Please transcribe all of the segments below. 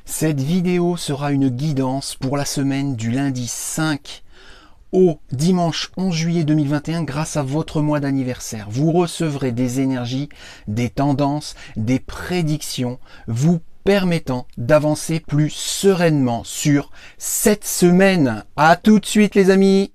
Cette vidéo sera une guidance pour la semaine du lundi 5 au dimanche 11 juillet 2021 grâce à votre mois d'anniversaire. Vous recevrez des énergies, des tendances, des prédictions vous permettant d'avancer plus sereinement sur cette semaine. À tout de suite les amis!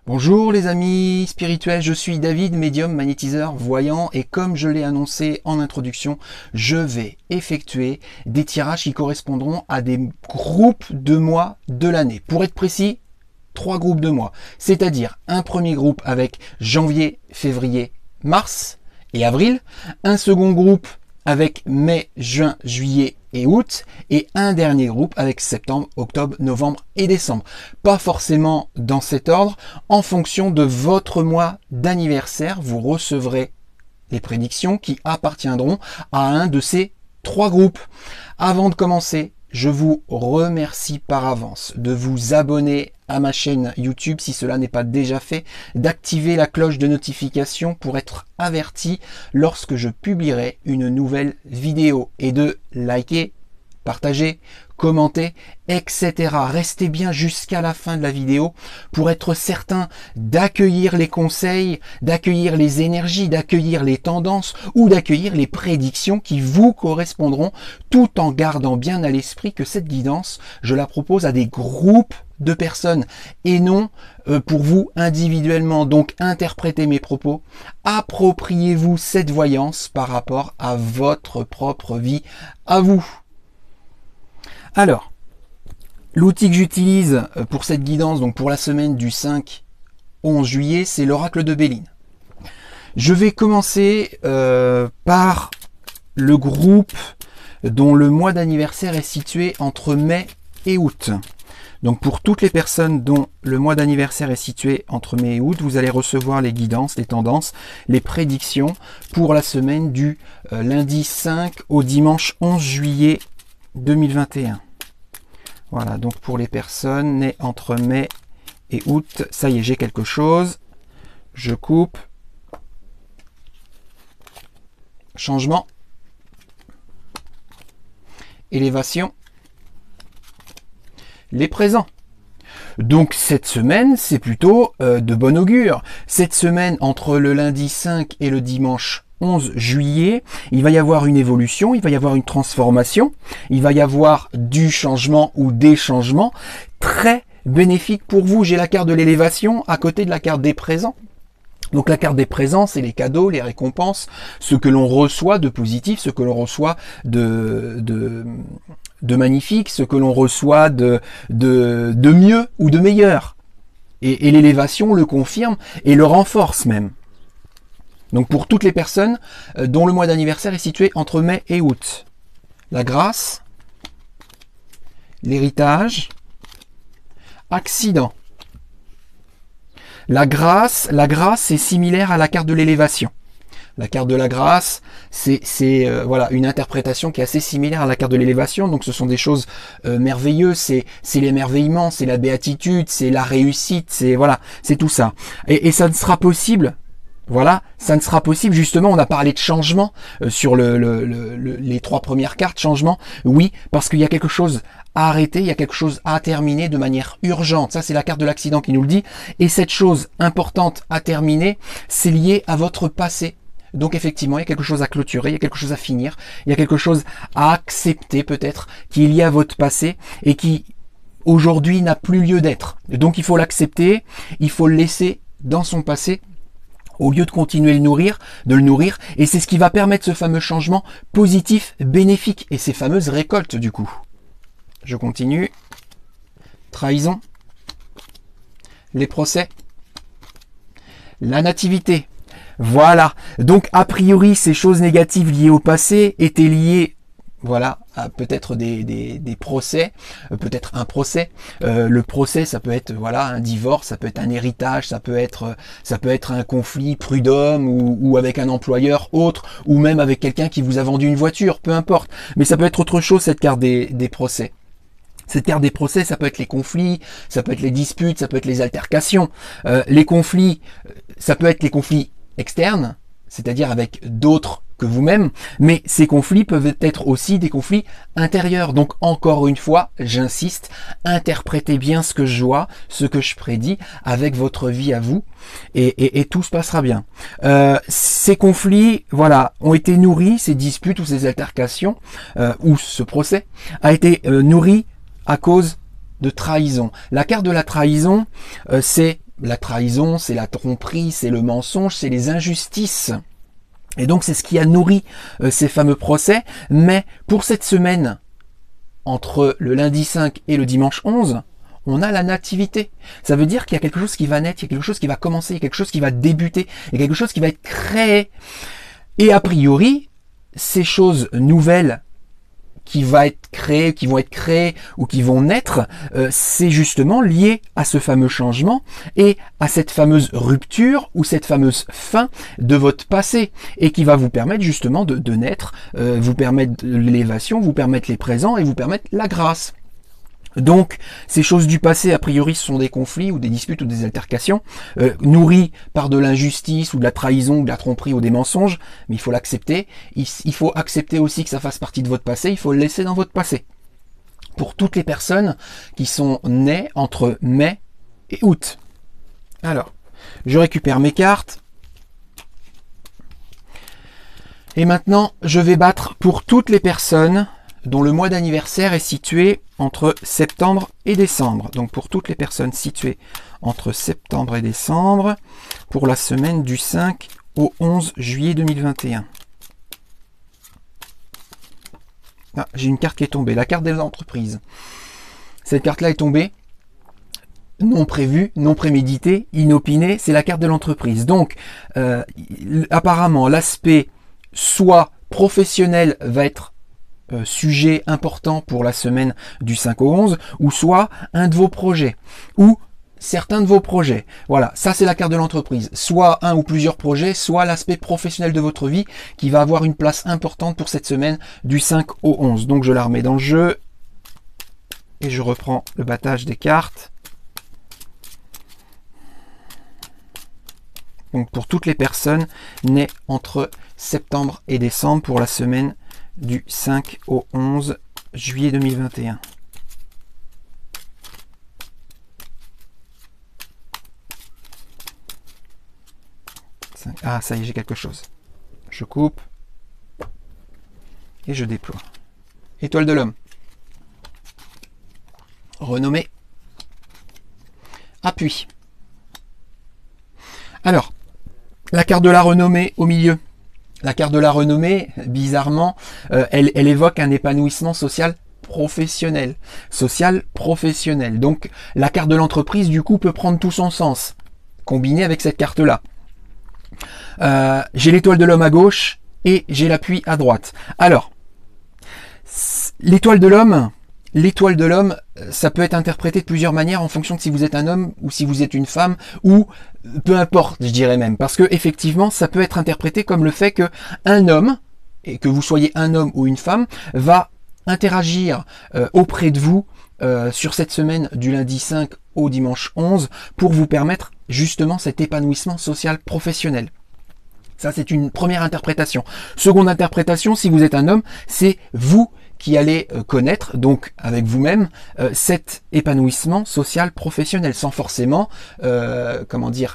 Bonjour les amis spirituels, je suis David, médium, magnétiseur, voyant, et comme je l'ai annoncé en introduction, je vais effectuer des tirages qui correspondront à des groupes de mois de l'année. Pour être précis, 3 groupes de mois, c'est-à-dire un premier groupe avec janvier, février, mars et avril, un second groupe avec mai, juin, juillet et août, et un dernier groupe avec septembre, octobre, novembre et décembre. Pas forcément dans cet ordre, en fonction de votre mois d'anniversaire, vous recevrez les prédictions qui appartiendront à un de ces 3 groupes. Avant de commencer, je vous remercie par avance de vous abonner à ma chaîne YouTube si cela n'est pas déjà fait, d'activer la cloche de notification pour être averti lorsque je publierai une nouvelle vidéo et de liker, partager, commenter, etc. Restez bien jusqu'à la fin de la vidéo pour être certain d'accueillir les conseils, d'accueillir les énergies, d'accueillir les tendances ou d'accueillir les prédictions qui vous correspondront, tout en gardant bien à l'esprit que cette guidance, je la propose à des groupes de personnes et non pour vous individuellement. Donc interprétez mes propos, appropriez-vous cette voyance par rapport à votre propre vie, à vous. Alors, l'outil que j'utilise pour cette guidance, donc pour la semaine du 5 au 11 juillet, c'est l'oracle de Béline. Je vais commencer par le groupe dont le mois d'anniversaire est situé entre mai et août. Donc pour toutes les personnes dont le mois d'anniversaire est situé entre mai et août, vous allez recevoir les guidances, les tendances, les prédictions pour la semaine du lundi 5 au dimanche 11 juillet 2021. Voilà, donc pour les personnes nées entre mai et août, ça y est, j'ai quelque chose. Je coupe. Changement. Élévation. Les présents. Donc cette semaine, c'est plutôt de bon augure. Cette semaine, entre le lundi 5 et le dimanche 11 juillet, il va y avoir une évolution, il va y avoir une transformation, il va y avoir du changement ou des changements très bénéfiques pour vous. J'ai la carte de l'élévation à côté de la carte des présents. Donc la carte des présents, c'est les cadeaux, les récompenses, ce que l'on reçoit de positif, ce que l'on reçoit de magnifique, ce que l'on reçoit de mieux ou de meilleur. Et l'élévation le confirme et le renforce même. Donc pour toutes les personnes dont le mois d'anniversaire est situé entre mai et août. La grâce, l'héritage, accident. La grâce est similaire à la carte de l'élévation. La carte de la grâce, c'est voilà, une interprétation qui est assez similaire à la carte de l'élévation. Donc ce sont des choses merveilleuses, c'est l'émerveillement, c'est la béatitude, c'est la réussite, c'est voilà, c'est tout ça. Et ça ne sera possible. Voilà, ça ne sera possible, justement, on a parlé de changement sur les 3 premières cartes, changement, oui, parce qu'il y a quelque chose à arrêter, il y a quelque chose à terminer de manière urgente, ça c'est la carte de l'accident qui nous le dit, et cette chose importante à terminer, c'est lié à votre passé. Donc effectivement, il y a quelque chose à clôturer, il y a quelque chose à finir, il y a quelque chose à accepter peut-être, qui est lié à votre passé, et qui aujourd'hui n'a plus lieu d'être. Donc il faut l'accepter, il faut le laisser dans son passé, au lieu de continuer de le nourrir, et c'est ce qui va permettre ce fameux changement positif, bénéfique, et ces fameuses récoltes du coup. Je continue. Trahison. Les procès. La nativité. Voilà. Donc a priori, ces choses négatives liées au passé étaient liées, voilà, à peut-être des procès, peut-être un procès. Le procès, ça peut être voilà un divorce, ça peut être un héritage, ça peut être un conflit prud'homme ou avec un employeur autre, ou même avec quelqu'un qui vous a vendu une voiture, peu importe. Mais ça peut être autre chose, cette carte des procès. Cette carte des procès, ça peut être les conflits, ça peut être les disputes, ça peut être les altercations. Les conflits, ça peut être les conflits externes, c'est-à-dire avec d'autres que vous-même, mais ces conflits peuvent être aussi des conflits intérieurs. Donc encore une fois, j'insiste, interprétez bien ce que je vois, ce que je prédis avec votre vie à vous, et tout se passera bien. Ces conflits, voilà, ont été nourris, ces disputes ou ces altercations, ou ce procès, a été nourri à cause de trahison. La carte de la trahison, c'est la trahison, c'est la tromperie, c'est le mensonge, c'est les injustices. Et donc c'est ce qui a nourri ces fameux procès. Mais pour cette semaine, entre le lundi 5 et le dimanche 11, on a la nativité. Ça veut dire qu'il y a quelque chose qui va naître, il y a quelque chose qui va commencer, il y a quelque chose qui va débuter, il y a quelque chose qui va être créé. Et a priori, ces choses nouvelles qui vont être créées ou qui vont naître, c'est justement lié à ce fameux changement et à cette fameuse rupture ou cette fameuse fin de votre passé, et qui va vous permettre justement de naître, vous permettre l'élévation, vous permettre les présents et vous permettre la grâce. Donc, ces choses du passé, a priori, ce sont des conflits ou des disputes ou des altercations, nourris par de l'injustice ou de la trahison ou de la tromperie ou des mensonges, mais il faut l'accepter. Il faut accepter aussi que ça fasse partie de votre passé, il faut le laisser dans votre passé. Pour toutes les personnes qui sont nées entre mai et août. Alors, je récupère mes cartes. Et maintenant, je vais battre pour toutes les personnes dont le mois d'anniversaire est situé entre septembre et décembre. Donc pour toutes les personnes situées entre septembre et décembre, pour la semaine du 5 au 11 juillet 2021. Ah, j'ai une carte qui est tombée, la carte des entreprises. Cette carte-là est tombée, non prévue, non préméditée, inopinée, c'est la carte de l'entreprise. Donc apparemment l'aspect soit professionnel va être sujet important pour la semaine du 5 au 11, ou soit un de vos projets, ou certains de vos projets. Voilà, ça c'est la carte de l'entreprise. Soit un ou plusieurs projets, soit l'aspect professionnel de votre vie qui va avoir une place importante pour cette semaine du 5 au 11. Donc je la remets dans le jeu, et je reprends le battage des cartes. Donc pour toutes les personnes nées entre septembre et décembre pour la semaine du 5 au 11 juillet 2021. Ah, ça y est, j'ai quelque chose. Je coupe et je déploie. Étoile de l'homme. Renommée. Appui. Alors, la carte de la renommée au milieu. La carte de la renommée, bizarrement, elle évoque un épanouissement social professionnel. Donc, la carte de l'entreprise, du coup, peut prendre tout son sens, combiné avec cette carte-là. J'ai l'étoile de l'homme à gauche et j'ai l'appui à droite. Alors, l'étoile de l'homme, ça peut être interprété de plusieurs manières en fonction de si vous êtes un homme ou si vous êtes une femme, ou peu importe, je dirais même, parce que effectivement, ça peut être interprété comme le fait que un homme, et que vous soyez un homme ou une femme, va interagir auprès de vous sur cette semaine du lundi 5 au dimanche 11 pour vous permettre justement cet épanouissement social professionnel. Ça, c'est une première interprétation. Seconde interprétation, si vous êtes un homme, c'est vous qui allez connaître, donc avec vous-même, cet épanouissement social professionnel, sans forcément,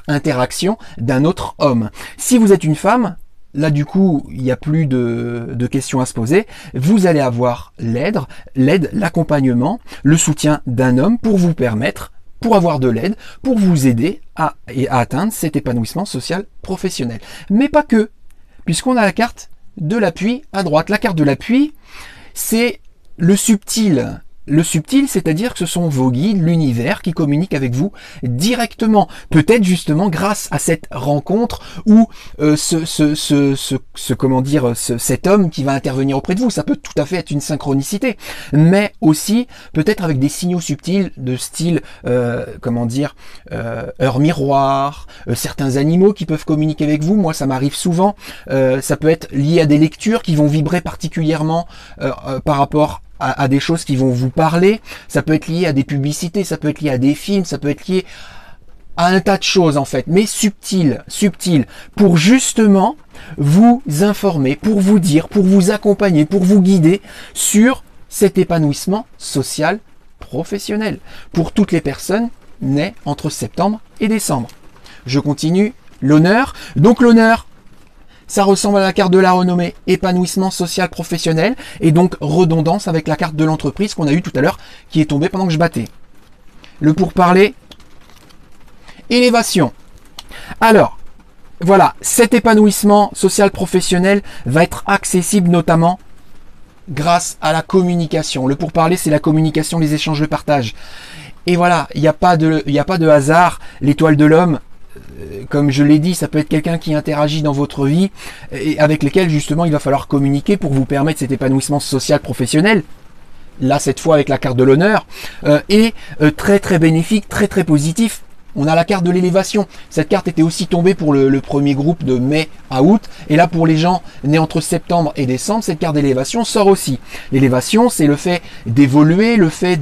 interaction d'un autre homme. Si vous êtes une femme, là du coup, il n'y a plus de questions à se poser, vous allez avoir l'aide, l'accompagnement, le soutien d'un homme pour vous permettre, pour avoir de l'aide, pour vous aider à atteindre cet épanouissement social professionnel. Mais pas que, puisqu'on a la carte de l'appui à droite. La carte de l'appui, c'est le subtil. Le subtil, c'est-à-dire que ce sont vos guides, l'univers qui communique avec vous directement. Peut-être justement grâce à cette rencontre ou cet homme qui va intervenir auprès de vous. Ça peut tout à fait être une synchronicité, mais aussi peut-être avec des signaux subtils de style, heure miroir, certains animaux qui peuvent communiquer avec vous. Moi, ça m'arrive souvent. Ça peut être lié à des lectures qui vont vibrer particulièrement par rapport à des choses qui vont vous parler, ça peut être lié à des publicités, ça peut être lié à des films, ça peut être lié à un tas de choses en fait, mais subtiles, pour justement vous informer, pour vous dire, pour vous accompagner, pour vous guider sur cet épanouissement social professionnel pour toutes les personnes nées entre septembre et décembre. Je continue. L'honneur. Donc l'honneur, ça ressemble à la carte de la renommée, épanouissement social professionnel, et donc redondance avec la carte de l'entreprise qu'on a eue tout à l'heure, qui est tombée pendant que je battais. Le pourparler, élévation. Alors, voilà, cet épanouissement social professionnel va être accessible notamment grâce à la communication. Le pourparler, c'est la communication, les échanges, le partage. Et voilà, il n'y a pas de hasard. L'étoile de l'homme, comme je l'ai dit, ça peut être quelqu'un qui interagit dans votre vie et avec lequel justement il va falloir communiquer pour vous permettre cet épanouissement social professionnel. Là, cette fois avec la carte de l'honneur, très très bénéfique, très très positif. On a la carte de l'élévation. Cette carte était aussi tombée pour le premier groupe de mai à août. Et là, pour les gens nés entre septembre et décembre, cette carte d'élévation sort aussi. L'élévation, c'est le fait d'évoluer, le fait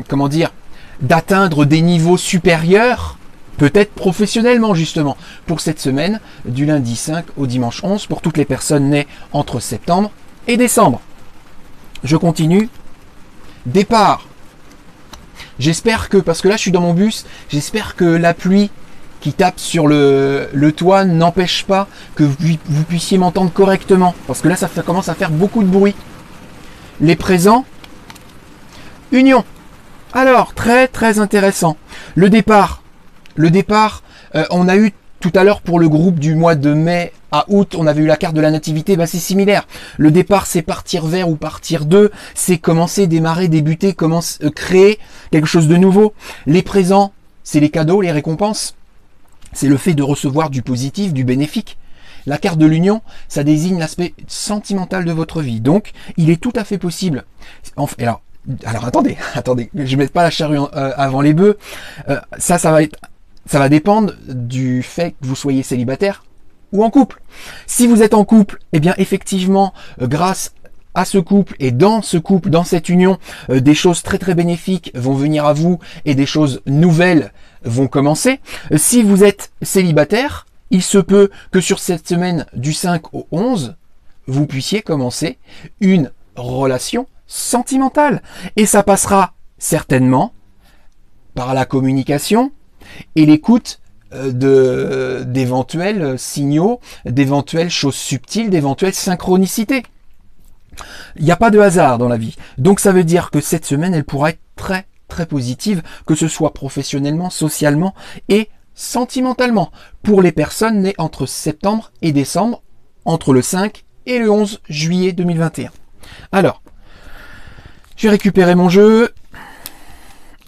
comment dire, d'atteindre des niveaux supérieurs, peut-être professionnellement justement, pour cette semaine du lundi 5 au dimanche 11, pour toutes les personnes nées entre septembre et décembre. Je continue. Départ. J'espère que, parce que là je suis dans mon bus, j'espère que la pluie qui tape sur le toit n'empêche pas que vous puissiez m'entendre correctement. Parce que là ça commence à faire beaucoup de bruit. Les présents. Union. Alors, très très intéressant. Le départ. On a eu tout à l'heure pour le groupe du mois de mai à août, on avait eu la carte de la nativité, c'est similaire. Le départ, c'est partir vers ou partir de, c'est commencer, démarrer, débuter, créer quelque chose de nouveau. Les présents, c'est les cadeaux, les récompenses. C'est le fait de recevoir du positif, du bénéfique. La carte de l'union, ça désigne l'aspect sentimental de votre vie. Donc, il est tout à fait possible. Alors attendez, je ne mets pas la charrue avant les bœufs. Ça va dépendre du fait que vous soyez célibataire ou en couple. Si vous êtes en couple, eh bien effectivement, grâce à ce couple et dans ce couple, dans cette union, des choses très très bénéfiques vont venir à vous et des choses nouvelles vont commencer. Si vous êtes célibataire, il se peut que sur cette semaine du 5 au 11, vous puissiez commencer une relation sentimentale. Et ça passera certainement par la communication et l'écoute d'éventuels signaux, d'éventuelles choses subtiles, d'éventuelles synchronicités. Il n'y a pas de hasard dans la vie. Donc ça veut dire que cette semaine, elle pourra être très très positive, que ce soit professionnellement, socialement et sentimentalement, pour les personnes nées entre septembre et décembre, entre le 5 et le 11 juillet 2021. Alors, je vais récupérer mon jeu,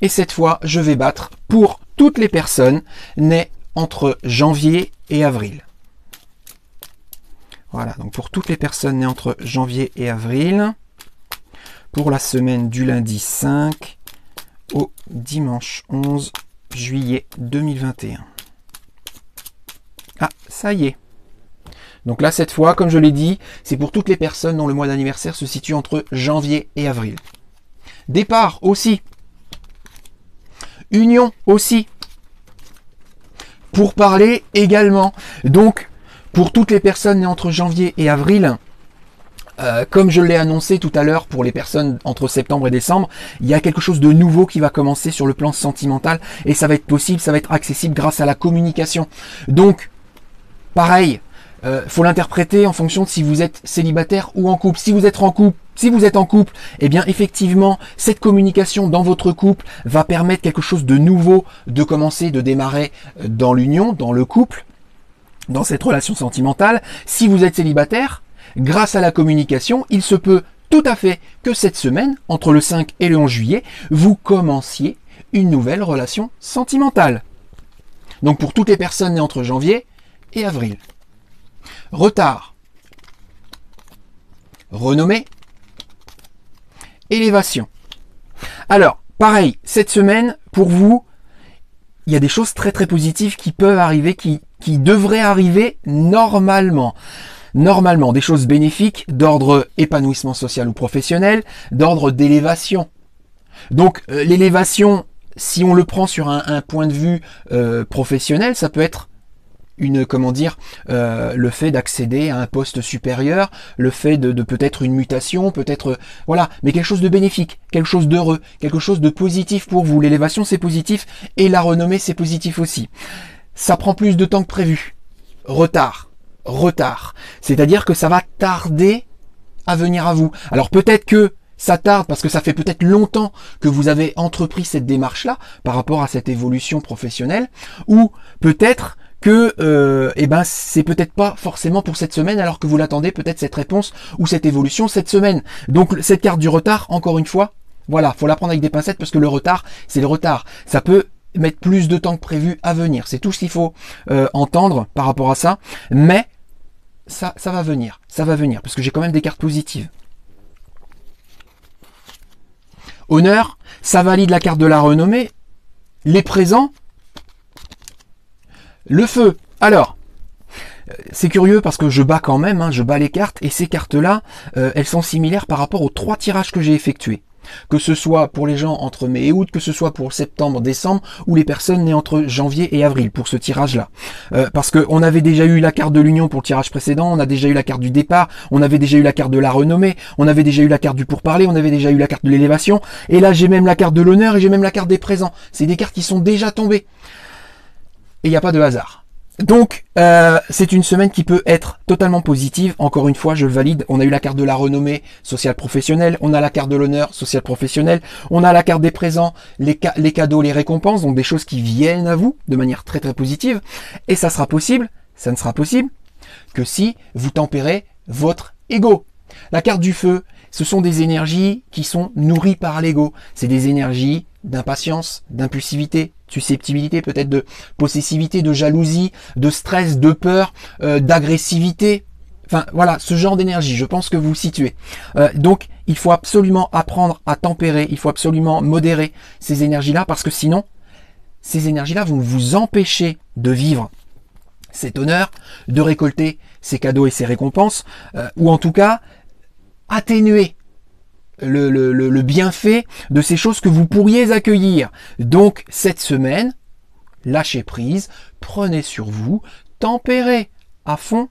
et cette fois, je vais battre pour toutes les personnes nées entre janvier et avril. Voilà, donc pour toutes les personnes nées entre janvier et avril, pour la semaine du lundi 5 au dimanche 11 juillet 2021. Ah, ça y est. Donc là, cette fois, comme je l'ai dit, c'est pour toutes les personnes dont le mois d'anniversaire se situe entre janvier et avril. Départ aussi. Union aussi. Pour parler également. Donc, pour toutes les personnes nées entre janvier et avril, comme je l'ai annoncé tout à l'heure pour les personnes entre septembre et décembre, il y a quelque chose de nouveau qui va commencer sur le plan sentimental et ça va être possible, ça va être accessible grâce à la communication. Donc, pareil, faut l'interpréter en fonction de si vous êtes célibataire ou en couple. Si vous êtes en couple, eh bien effectivement, cette communication dans votre couple va permettre quelque chose de nouveau de commencer, de démarrer dans l'union, dans le couple, dans cette relation sentimentale. Si vous êtes célibataire, grâce à la communication, il se peut tout à fait que cette semaine, entre le 5 et le 11 juillet, vous commenciez une nouvelle relation sentimentale. Donc pour toutes les personnes nées entre janvier et avril. Retard. Renommée. Élévation. Alors, pareil, cette semaine, pour vous, il y a des choses très très positives qui peuvent arriver, qui devraient arriver normalement. Normalement, des choses bénéfiques d'ordre épanouissement social ou professionnel, d'ordre d'élévation. Donc, l'élévation, si on le prend sur un point de vue professionnel, ça peut être le fait d'accéder à un poste supérieur, le fait de peut-être une mutation, peut-être, voilà, mais quelque chose de bénéfique, quelque chose d'heureux, quelque chose de positif pour vous. L'élévation, c'est positif, et la renommée, c'est positif aussi. Ça prend plus de temps que prévu. Retard. C'est-à-dire que ça va tarder à venir à vous. Alors peut-être que ça tarde parce que ça fait peut-être longtemps que vous avez entrepris cette démarche-là par rapport à cette évolution professionnelle, ou peut-être que c'est peut-être pas forcément pour cette semaine alors que vous l'attendez peut-être cette réponse ou cette évolution cette semaine. Donc cette carte du retard, encore une fois, voilà, faut la prendre avec des pincettes parce que le retard, c'est le retard. Ça peut mettre plus de temps que prévu à venir. C'est tout ce qu'il faut entendre par rapport à ça. Mais ça va venir, parce que j'ai quand même des cartes positives. Honneur, ça valide la carte de la renommée. Les présents, le feu. Alors, c'est curieux parce que je bats quand même, je bats les cartes, et ces cartes-là, elles sont similaires par rapport aux 3 tirages que j'ai effectués. Que ce soit pour les gens entre mai et août, que ce soit pour septembre, décembre, ou les personnes nées entre janvier et avril pour ce tirage-là. Parce qu'on avait déjà eu la carte de l'union pour le tirage précédent, on a déjà eu la carte du départ, on avait déjà eu la carte de la renommée, on avait déjà eu la carte du pourparler, on avait déjà eu la carte de l'élévation, et là j'ai même la carte de l'honneur et j'ai même la carte des présents. C'est des cartes qui sont déjà tombées. Et il n'y a pas de hasard. Donc, c'est une semaine qui peut être totalement positive. Encore une fois, je le valide. On a eu la carte de la renommée sociale professionnelle. On a la carte de l'honneur sociale professionnelle. On a la carte des présents, les cadeaux, les récompenses. Donc, des choses qui viennent à vous de manière très, très positive. Et ça sera possible, ça ne sera possible que si vous tempérez votre ego. La carte du feu, ce sont des énergies qui sont nourries par l'ego. C'est des énergies d'impatience, d'impulsivité, de susceptibilité, peut-être de possessivité, de jalousie, de stress, de peur, d'agressivité. Enfin voilà, ce genre d'énergie, je pense que vous vous situez. Donc il faut absolument apprendre à tempérer, il faut absolument modérer ces énergies-là, parce que sinon, ces énergies-là vont vous empêcher de vivre cet honneur, de récolter ces cadeaux et ces récompenses, ou en tout cas atténuer le bienfait de ces choses que vous pourriez accueillir. Donc cette semaine, lâchez prise, prenez sur vous, tempérez à fond.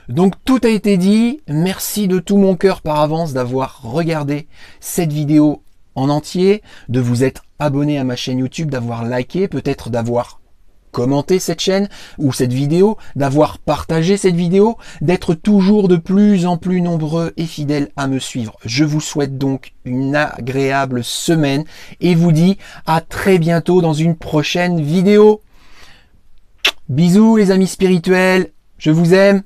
Donc tout a été dit. Merci de tout mon cœur par avance d'avoir regardé cette vidéo en entier, de vous être abonné à ma chaîne YouTube, d'avoir liké, peut-être d'avoir commenter cette chaîne ou cette vidéo, d'avoir partagé cette vidéo, d'être toujours de plus en plus nombreux et fidèles à me suivre. Je vous souhaite donc une agréable semaine et vous dis à très bientôt dans une prochaine vidéo. Bisous les amis spirituels, je vous aime.